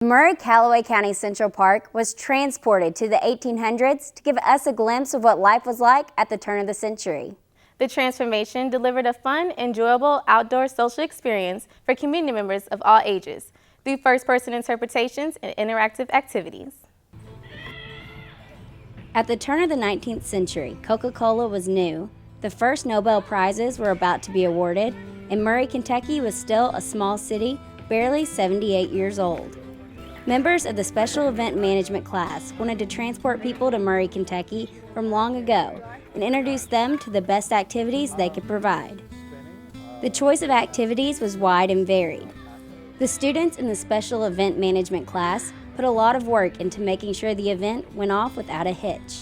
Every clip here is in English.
Calloway County Central Park was transported to the 1800s to give us a glimpse of what life was like at the turn of the century. The transformation delivered a fun, enjoyable outdoor social experience for community members of all ages through first-person interpretations and interactive activities. At the turn of the 19th century, Coca-Cola was new, the first Nobel Prizes were about to be awarded, and Murray, Kentucky was still a small city, barely 78 years old. Members of the Special Event Management class wanted to transport people to Murray, Kentucky from long ago and introduce them to the best activities they could provide. The choice of activities was wide and varied. The students in the Special Event Management class put a lot of work into making sure the event went off without a hitch.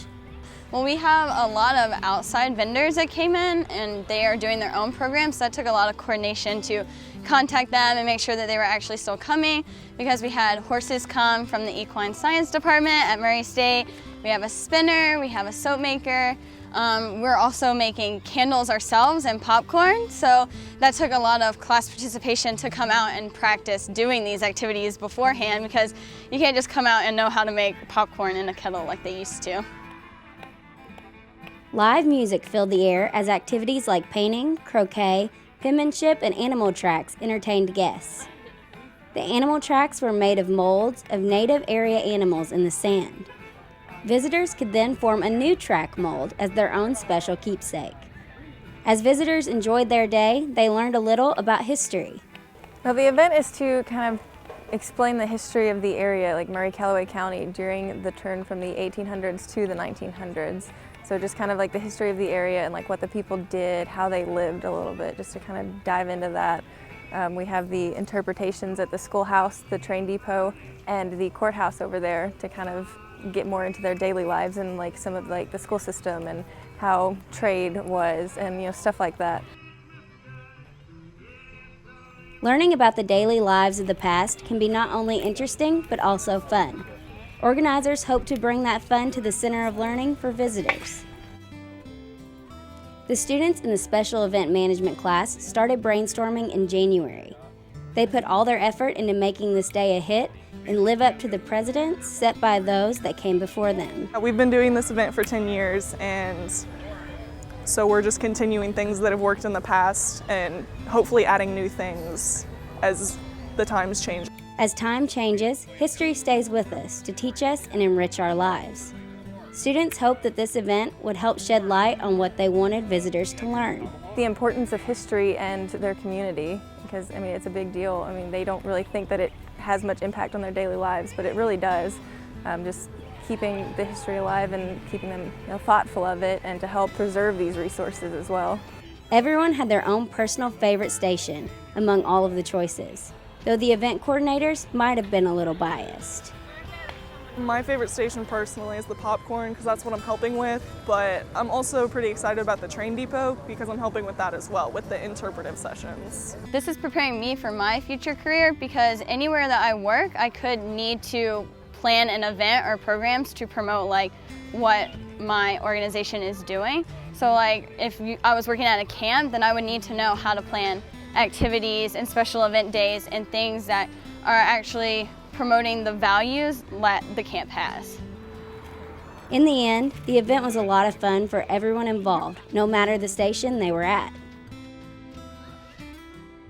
Well, we have a lot of outside vendors that came in and they are doing their own programs. That took a lot of coordination to contact them and make sure that they were actually still coming, because we had horses come from the Equine Science Department at Murray State. We have a spinner, we have a soap maker. We're also making candles ourselves and popcorn, so that took a lot of class participation to come out and practice doing these activities beforehand, because you can't just come out and know how to make popcorn in a kettle like they used to. Live music filled the air as activities like painting, croquet, penmanship, and animal tracks entertained guests. The animal tracks were made of molds of native area animals in the sand. Visitors could then form a new track mold as their own special keepsake. As visitors enjoyed their day, they learned a little about history. Well, the event is to kind of explain the history of the area, like Murray Calloway County, during the turn from the 1800s to the 1900s. So just kind of like the history of the area and like what the people did, how they lived a little bit, just to kind of dive into that. We have the interpretations at the schoolhouse, the train depot, and the courthouse over there to kind of get more into their daily lives and like some of like the school system and how trade was and stuff like that. Learning about the daily lives of the past can be not only interesting but also fun. Organizers hope to bring that fun to the center of learning for visitors. The students in the Special Event Management class started brainstorming in January. They put all their effort into making this day a hit and live up to the precedents set by those that came before them. We've been doing this event for 10 years, and so we're just continuing things that have worked in the past and hopefully adding new things as the times change. As time changes, history stays with us to teach us and enrich our lives. Students hope that this event would help shed light on what they wanted visitors to learn. The importance of history and their community, because it's a big deal. They don't really think that it has much impact on their daily lives, but it really does. Just keeping the history alive and keeping them thoughtful of it, and to help preserve these resources as well. Everyone had their own personal favorite station among all of the choices, though the event coordinators might have been a little biased. My favorite station personally is the popcorn, because that's what I'm helping with, but I'm also pretty excited about the train depot because I'm helping with that as well, with the interpretive sessions. This is preparing me for my future career, because anywhere that I work, I could need to plan an event or programs to promote like what my organization is doing. So like if I was working at a camp, then I would need to know how to plan activities and special event days and things that are actually promoting the values that the camp has. In the end, the event was a lot of fun for everyone involved, no matter the station they were at.